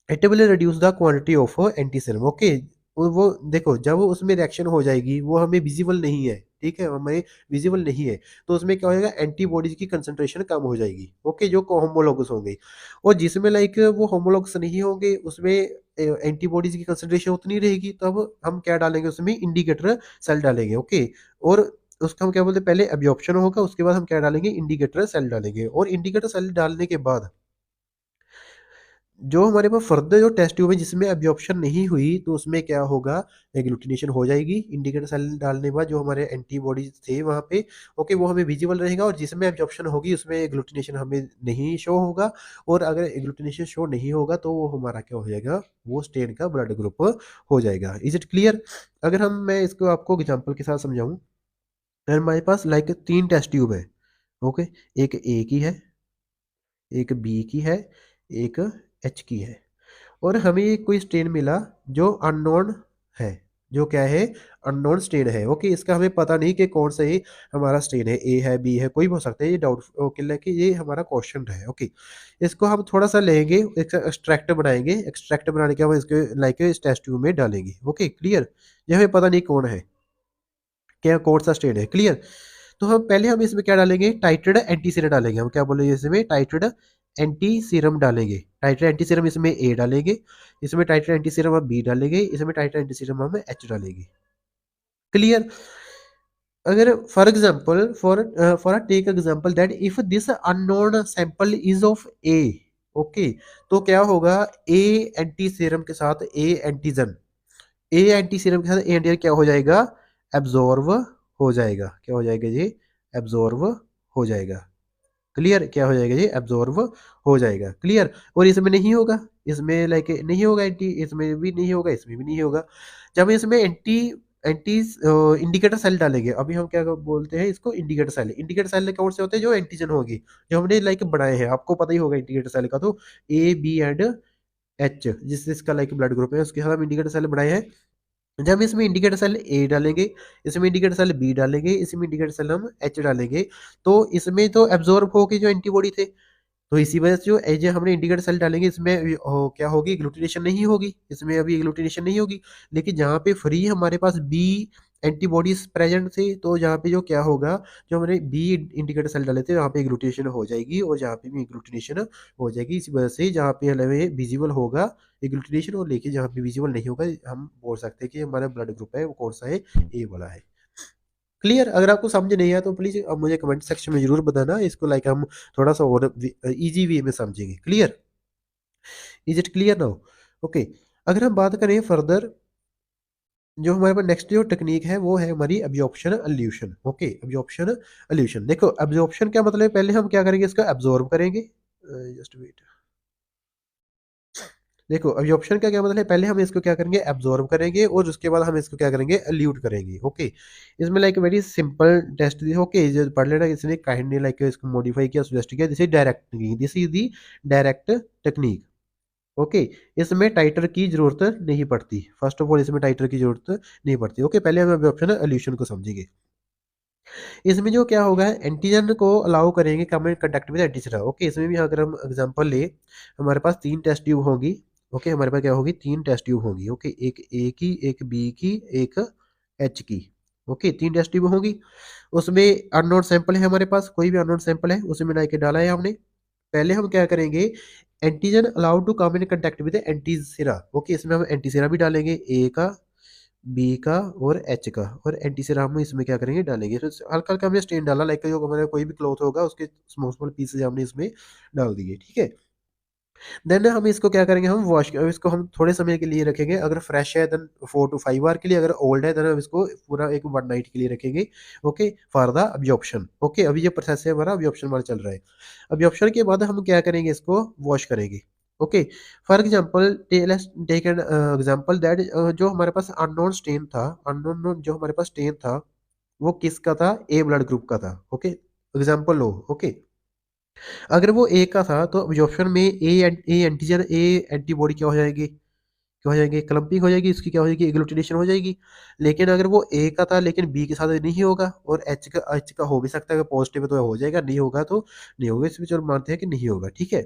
it will reduce the quantity of antiserum. Okay, वो देखो जब उसमें रिएक्शन हो जाएगी वो हमें विजिबल नहीं है। ठीक है, हमें विजिबल नहीं है, तो उसमें क्या होगा? एंटीबॉडीज की कंसंट्रेशन कम हो जाएगी। ओके, जो होमोलोगस होंगे, और जिसमें लाइक वो होमोलोगस नहीं होंगे उसमें एंटीबॉडीज की कंसंट्रेशन उतनी रहेगी। तब हम क्या डालेंगे? उसमें इंडिकेटर सेल डालेंगे। ओके, और उसका हम क्या बोलते हैं? पहले एब्जॉर्प्शन होगा, उसके बाद हम क्या डालेंगे? इंडिकेटर सेल डालेंगे, और इंडिकेटर सेल डालने के बाद जो हमारे पास फर्दर जो टेस्ट ट्यूब है जिसमें एब्जॉर्प्शन नहीं हुई, तो उसमें क्या होगा? एग्लूटिनेशन हो जाएगी। इंडिकेटर सेल डालने के बाद जो हमारे एंटीबॉडीज थे वहाँ पे, ओके, वो हमें विजिबल रहेगा, और जिसमें एब्जॉर्प्शन होगी उसमें एग्लूटिनेशन हमें नहीं शो होगा। और अगर एग्लूटिनेशन शो नहीं होगा तो वो हमारा क्या हो जाएगा? वो स्टेन का ब्लड ग्रुप हो जाएगा। Is it clear? अगर मैं इसको आपको एग्जाम्पल के साथ समझाऊँ, हमारे पास लाइक 3 टेस्ट ट्यूब है। ओके, एक ए की है, एक बी की है, एक एच की है, और हमें कोई स्टेन मिला जो अननोन है, जो क्या है, अननोन स्टेन है। ओके, इसका हमें पता नहीं कि कौन सा ये हमारा स्टेन है, ए है, बी है, कोई भी हो सकता है, ये डाउट ओके कि ये हमारा क्वेश्चन है। ओके, इसको हम थोड़ा सा लेंगे, एक्सट्रैक्ट बनाएंगे, एक्सट्रैक्ट बनाने के बाद इसके लाइक इस टेस्ट ट्यूब में डालेंगे। ओके क्लियर, ये हमें पता नहीं कौन है, क्या कौन सा स्टेन है। क्लियर, तो हम पहले हम इसमें क्या डालेंगे, टाइट्रेट एंटी सीरम डालेंगे। हम क्या बोलेंगे इसमें, टाइट्रेट एंटी सीरम डालेंगे। टाइट्रेट एंटी सीरम इसमें ए डालेंगे, इसमें टाइट्रेट एंटी सीरम हम बी डालेंगे, इसमें टाइट्रेट एंटी सीरम हम एच डालेंगे। क्लियर, अगर for example for take example that if this unknown sample is of A, okay, तो क्या होगा, ए एंटी सीरम के साथ A antigen, A anti serum के साथ ए एंटीजन क्या हो जाएगा, एब्जॉर्व हो जाएगा। क्या हो जाएगा जी, एब्जॉर्व हो जाएगा। क्लियर, क्या हो जाएगा जी, एब्जॉर्व हो जाएगा। क्लियर, और इसमें नहीं होगा, इसमें लाइक नहीं होगा एंटी, इसमें भी नहीं होगा, इसमें भी नहीं होगा। जब इसमें एंटी एंटी इंडिकेटर सेल डालेंगे, अभी हम क्या बोलते हैं इसको, इंडिकेटर सेल। इंडिकेटर सेल कौन से होते हैं, जो एंटीजन होगी, जो हमने लाइक बनाए हैं, आपको पता ही होगा इंडिकेटर सेल का, तो ए बी एंड एच, जिस जिसका लाइक ब्लड ग्रुप है उसके साथ हम इंडिकेटर सेल बनाए हैं। जब इसमें इंडिकेटर सेल ए डालेंगे, इसमें इंडिकेटर सेल बी डालेंगे, इसमें इंडिकेटर सेल हम एच डालेंगे, तो इसमें तो एब्जॉर्ब होके जो एंटीबॉडी थे, तो इसी वजह से जो एज हमने इंडिकेटर सेल डालेंगे इसमें क्या होगी, ग्लूटिनेशन नहीं होगी, इसमें अभी ग्लूटिनेशन नहीं होगी। लेकिन जहाँ पे फ्री हमारे पास बी एंटीबॉडीज प्रेजेंट थे, तो जहाँ पे जो क्या होगा, जो हमने बी इंडिकेटर सेल डाले थे वहाँ पे ग्लूटिनेशन हो जाएगी, और जहाँ पे भी ग्लूटिनेशन हो जाएगी। इसी वजह से जहाँ पे हमें विजिबल होगा ग्लूटिनेशन, और लेके जहाँ पे विजिबल नहीं होगा, हम बोल सकते हैं कि हमारा ब्लड ग्रुप है वो कौन सा है, ए वाला है। क्लियर, अगर आपको समझ नहीं आया तो प्लीज अब मुझे कमेंट सेक्शन में जरूर बताना, इसको लाइक हम थोड़ा सा और इजी वे में समझेंगे। Clear, is it clear now? Okay, अगर हम बात करें फर्दर, जो हमारे पास नेक्स्ट जो टेक्निक है वो है हमारी absorption elution. Okay, absorption elution, देखो अब्जॉर्प्शन क्या मतलब है, पहले हम क्या करेंगे, इसका एब्जॉर्ब करेंगे। जस्ट वेट, देखो अब्जॉर्प्शन का क्या मतलब है, पहले हम इसको क्या करेंगे, एब्जॉर्ब करेंगे, और उसके बाद हम इसको क्या करेंगे, एल्यूट करेंगे। ओके, इसमें like very simple test, okay जो पढ़ लेना, इसने काइंडली लाइक इसको मॉडिफाई किया, सुजेस्ट किया, this is direct technique, this is the direct technique. Okay, इसमें टाइटर की जरूरत नहीं पड़ती, फर्स्ट ऑफ ऑल इसमें टाइटर की जरूरत नहीं पड़ती। ओके, पहले हम ऑप्शन एल्यूशन को समझेंगे। इसमें जो क्या होगा, एंटीजन को अलाउ करेंगे कम कंटेक्ट विद एंटीजन। ओके, इसमें भी अगर हम एग्जांपल ले, हमारे पास 3 टेस्ट ट्यूब होंगी। ओके, हमारे पास क्या होगी, 3 टेस्ट ट्यूब होंगी। ओके, एक ए की, एक बी की, एक एच की। ओके, 3 टेस्ट ट्यूब होंगी, उसमें अननोन सैंपल है हमारे पास, कोई भी अननोन सैंपल है उसमें ला के डाला है हमने। पहले हम क्या करेंगे, antigen allowed to come in contact with antisera. Okay, इसमें हम एंटीसिरा भी डालेंगे, ए का, बी का और एच का, और एंटीसिरा हम इसमें क्या करेंगे, डालेंगे। तो हल्का हल्का हमने स्टेन डाला, लाइक जो हमारा कोई भी क्लॉथ होगा उसके स्मॉल स्मॉल पीसेज हमने इसमें डाल दिए। ठीक है, देन हम इसको क्या करेंगे, हम वॉश, इसको हम थोड़े समय के लिए रखेंगे, अगर फ्रेश है देन 4 to 5 आवर के लिए, अगर ओल्ड है देन हम इसको पूरा एक 1 नाइट के लिए रखेंगे। Okay, for the absorption. Okay, अभी ये प्रोसेस है हमारा अब्जॉर्प्शन वाला चल रहा है। अब्जॉर्प्शन के बाद हम क्या करेंगे, इसको वॉश करेंगे। Okay, for example take an example that, जो हमारे पास अननोन स्टेन था, अननोन जो हमारे पास स्टेन था वो किसका था, ए ब्लड ग्रुप का था। ओके, एग्जाम्पल लो। ओके, अगर वो ए का था तो अब्जॉर्प्शन में ए एंटीजन, ए एंटीबॉडी क्या हो जाएगी, क्या हो जाएगी, क्लम्पिंग हो जाएगी, इसकी क्या हो जाएगी, एग्लूटिनेशन हो जाएगी। लेकिन अगर वो ए का था लेकिन बी के साथ नहीं होगा, और एच का हो भी सकता है, अगर पॉजिटिव है तो हो जाएगा, नहीं होगा तो नहीं होगा, इसमें चलो मानते हैं कि नहीं होगा। ठीक है,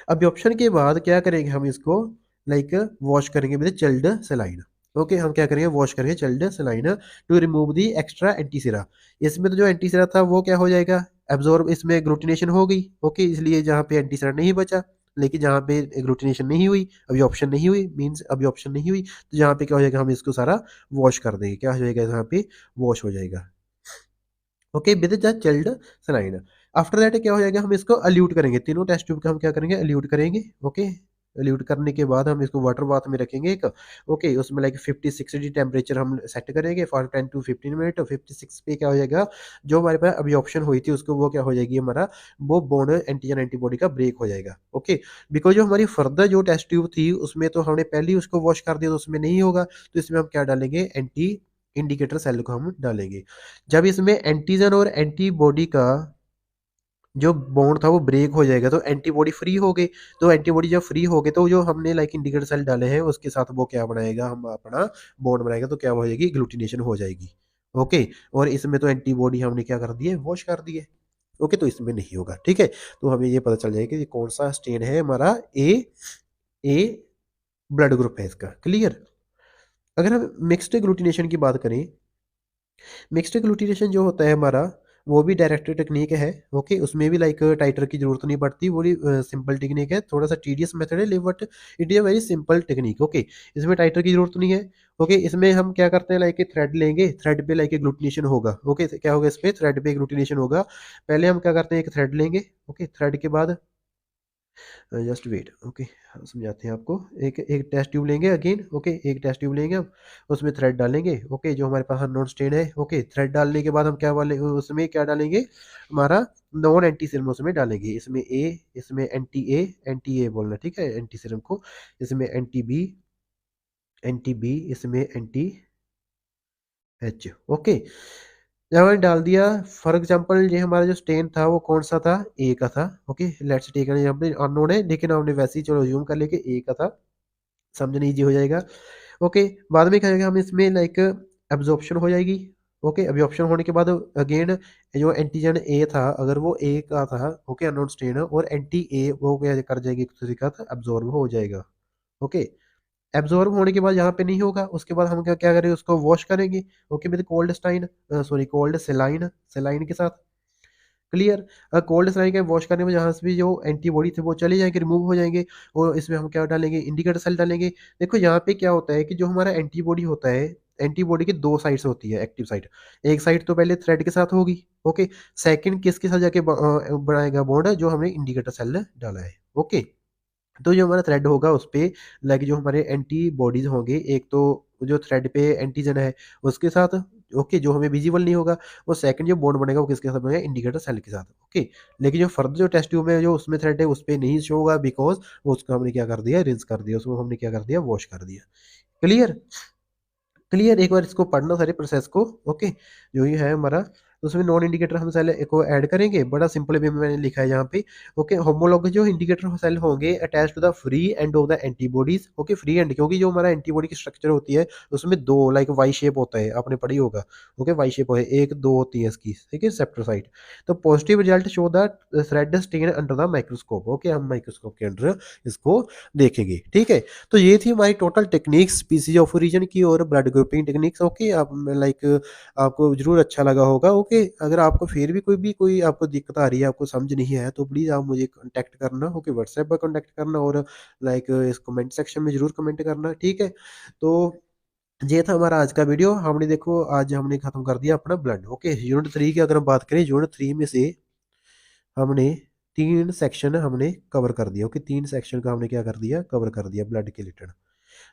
अब्जॉर्प्शन के बाद क्या करेंगे, हम इसको लाइक वॉश करेंगे विद चिल्ड सलाइन। ओके, हम क्या करेंगे, वॉश करेंगे chilled saline to remove the extra antisera. इसमें तो जो एंटीसिरा था वो क्या हो जाएगा, एब्जॉर्ब, इसमें ग्लूटिनेशन हो गई। ओके, इसलिए जहाँ पे एंटीसिरा नहीं बचा, लेकिन जहाँ पे ग्लूटिनेशन नहीं हुई, अब्जॉर्प्शन नहीं हुई, मींस अब्जॉर्प्शन नहीं हुई, तो जहाँ पे क्या हो जाएगा, हम इसको सारा वॉश कर देंगे। क्या हो जाएगा, यहाँ पे वॉश हो जाएगा। Okay, with the chilled saline. After that क्या हो जाएगा, हम इसको अल्यूट करेंगे, तीनों टेस्ट ट्यूब का हम क्या करेंगे, अल्यूट करेंगे। ओके, अल्यूट करने के बाद हम इसको वाटर बाथ में रखेंगे एक। ओके, उसमें लाइक 50-60 टेम्परेचर हम सेट करेंगे फॉर 10 to 15 मिनट। 56 पे क्या हो जाएगा, जो हमारे पास अभी ऑप्शन हुई थी उसको, वो क्या हो जाएगी हमारा, वो बोन एंटीजन एंटीबॉडी का ब्रेक हो जाएगा। ओके, बिकॉज जो हमारी फर्दर जो टेस्ट ट्यूब थी उसमें तो हमने पहले ही उसको वॉश कर दिया, तो उसमें नहीं होगा, तो इसमें हम क्या डालेंगे, एंटी इंडिकेटर सेल को हम डालेंगे। जब इसमें एंटीजन और एंटीबॉडी का जो बॉन्ड था वो ब्रेक हो जाएगा, तो एंटीबॉडी फ्री हो गए। तो एंटीबॉडी जब फ्री हो गए तो जो हमने लाइक इंडिकेटर सेल डाले हैं उसके साथ वो क्या बनाएगा, हम अपना बॉन्ड बनाएगा, तो क्या हो जाएगी, ग्लूटिनेशन हो जाएगी। ओके, और इसमें तो एंटीबॉडी हमने क्या कर दी है, वॉश कर दी है। ओके, तो इसमें नहीं होगा, ठीक है। तो हमें ये पता चल जाएगा कि ये कौन सा स्टेन है हमारा, ए ब्लड ग्रुप है इसका, क्लियर। अगर हम मिक्स्ड ग्लूटिनेशन की बात करें, मिक्स्ड ग्लूटिनेशन जो होता है हमारा, वो भी डायरेक्ट टेक्निक है। ओके, उसमें भी लाइक टाइटर की जरूरत नहीं पड़ती, वो भी सिंपल टेक्निक है, थोड़ा सा टीडियस मेथड है, but it is a very simple technique. Okay, इसमें टाइटर की जरूरत नहीं है। ओके, इसमें हम क्या करते हैं, लाइक थ्रेड लेंगे, थ्रेड पे लाइक ग्लूटिनेशन होगा। ओके, क्या होगा, इस पे थ्रेड पे ग्लूटिनेशन होगा। पहले हम क्या करते हैं, एक थ्रेड लेंगे। ओके, थ्रेड के बाद जस्ट वेट। ओके, हम समझाते हैं आपको। एक एक टेस्ट ट्यूब लेंगे अगेन। ओके, एक टेस्ट ट्यूब लेंगे हम, उसमें थ्रेड डालेंगे। ओके, जो हमारे पास नॉन स्टेन है। ओके, थ्रेड डालने के बाद हम क्या वाले उसमें क्या डालेंगे, हमारा नॉन एंटी सीरम उसमें डालेंगे। इसमें ए, इसमें एंटी ए बोलना, ठीक है, एंटी सीरम को। इसमें एंटी बी, इसमें एंटी एच। ओके, जब हमने डाल दिया, फॉर एग्जांपल ये हमारा जो स्टेन था वो कौन सा था, ए का था। Okay, let's take an example, unknown है लेकिन हमने वैसे ही चलो अज्यूम कर लेके ए का था, समझना ईजी हो जाएगा। ओके, बाद में क्या होगा, हम इसमें लाइक एब्जॉर्प्शन हो जाएगी। ओके, एब्जॉर्प्शन होने के बाद अगेन जो एंटीजन ए था, अगर वो ए का था, ओके, अननोन स्टेन और एंटी ए, वो क्या कर जाएगी एक दूसरे का एब्जॉर्ब हो जाएगा। ओके, एब्जॉर्ब होने के बाद यहाँ पे नहीं होगा, उसके बाद हम क्या क्या करेंगे, उसको वॉश करेंगे। Okay, with cold stain, sorry cold saline, saline के साथ, क्लियर। कोल्ड सेलाइन के वॉश करने में यहाँ से भी जो एंटीबॉडी थे वो चले जाएंगे, रिमूव हो जाएंगे। और इसमें हम क्या डालेंगे, इंडिकेटर सेल डालेंगे। देखो यहाँ पे क्या होता है कि जो हमारा एंटीबॉडी होता है, एंटीबॉडी की दो साइड्स होती है, एक्टिव साइड। एक साइड तो पहले थ्रेड के साथ होगी। ओके, सेकंड किसके साथ जाके बनाएगा बॉन्ड, जो हमने इंडिकेटर सेल डाला है। ओके, तो जो हमारा थ्रेड होगा उस पे लाइक जो हमारे एंटीबॉडीज होंगे, एक तो जो थ्रेड पे एंटीजन है उसके साथ। ओके, जो हमें विजिबल नहीं होगा। वो सेकंड जो बॉन्ड बनेगा वो किसके साथ बनेगा, इंडिकेटर सेल के साथ। ओके, लेकिन जो फर्दर जो टेस्ट ट्यूब में जो उसमें थ्रेड है उस पे नहीं शो होगा, बिकॉज वो उसको हमने क्या कर दिया, रिंस कर दिया, उसको हमने क्या कर दिया, वॉश कर दिया। क्लियर, क्लियर, एक बार इसको पढ़ना सारे प्रोसेस को। ओके, जो ये है हमारा, तो उसमें नॉन इंडिकेटर हम सेल को ऐड करेंगे, बड़ा सिंपल वे में मैंने लिखा है यहाँ पे। ओके, होमोलॉग जो इंडिकेटर सेल होंगे attach to the free end of the antibodies. Okay, free end, क्योंकि जो हमारा एंटीबॉडी की स्ट्रक्चर होती है उसमें दो लाइक वाई शेप होता है, आपने पढ़ी होगा। ओके, वाई शेप है, एक दो होती है इसकी, ठीक है, सेप्टर साइड। तो positive result show the thread stain under the microscope. Okay, हम माइक्रोस्कोप के अंडर इसको देखेंगे, ठीक है। तो ये थी हमारी total techniques species of origin की और ब्लड ग्रुपिंग टेक्निक्स। ओके, आप लाइक आपको जरूर अच्छा लगा होगा। ओके, अगर आपको फिर भी कोई आपको दिक्कत आ रही है, आपको समझ नहीं है, तो प्लीज़ आप मुझे कॉन्टैक्ट करना। ओके, व्हाट्सएप पर कॉन्टैक्ट करना और लाइक इस कमेंट सेक्शन में जरूर कमेंट करना, ठीक है। तो ये था हमारा आज का वीडियो। हमने देखो आज हमने खत्म कर दिया अपना ब्लड। ओके, यूनिट 3 की अगर हम बात करें, यूनिट 3 में से हमने 3 सेक्शन हमने कवर कर दिया। ओके, 3 सेक्शन का हमने क्या कर दिया, कवर कर दिया ब्लड के रिलेटेड।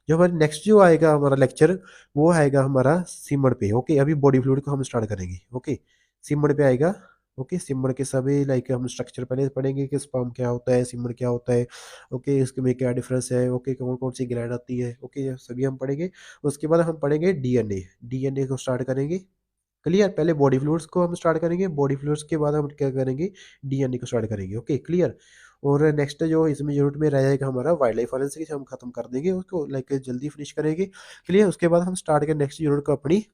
जो हमारे नेक्स्ट जो आएगा हमारा लेक्चर, वो आएगा हमारा सिमड़ पे। ओके, अभी बॉडी फ्लूइड को हम स्टार्ट करेंगे। ओके, सिमड़ पे आएगा। ओके, सिमड़ के सभी लाइक हम स्ट्रक्चर पहले पढ़ेंगे कि स्पर्म क्या होता है, सिमड़ क्या होता है। ओके, इसके में क्या डिफरेंस है। ओके, कौन कौन सी ग्लैंड आती है। ओके, ये सभी हम पढ़ेंगे। उसके बाद हम पढ़ेंगे डीएनए, डीएनए को स्टार्ट करेंगे। क्लियर, पहले बॉडी फ्लूइड्स को हम स्टार्ट करेंगे, बॉडी फ्लूइड्स के बाद हम क्या करेंगे, डीएनए को स्टार्ट करेंगे। Okay, clear. और नेक्स्ट जो इसमें यूनिट में रह जाएगा हमारा वाइल्ड लाइफ फॉरेंसिक्स, हम खत्म कर देंगे उसको, लाइक जल्दी फिनिश करेंगे। क्लियर, उसके बाद हम स्टार्ट करें नेक्स्ट यूनिट को अपनी,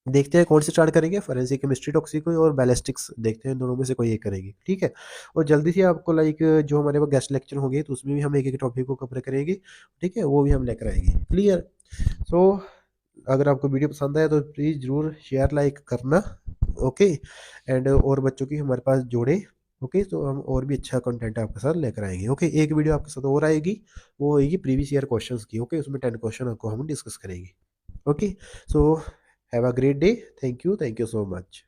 देखते हैं कौन सी स्टार्ट करेंगे, फॉरेंसिक केमिस्ट्री, टॉक्सिको और बैलिस्टिक्स, देखते हैं दोनों में से कोई एक करेंगे, ठीक है। और जल्दी से आपको लाइक जो हमारे पास गेस्ट लेक्चर होंगे तो उसमें भी हम एक एक टॉपिक को कवर करेंगे, ठीक है, वो भी हम लेकर आएंगे। क्लियर। सो अगर आपको वीडियो पसंद आया तो प्लीज़ ज़रूर शेयर लाइक करना। ओके, एंड और बच्चों की हमारे पास जोड़े। ओके, तो हम और भी अच्छा कंटेंट आपके साथ लेकर आएंगे। ओके, एक वीडियो आपके साथ और आएगी, वो आएगी प्रीवियस ईयर क्वेश्चंस की। ओके, उसमें 10 क्वेश्चन आपको हम डिस्कस करेंगे। Okay, so have a great day, thank you so much.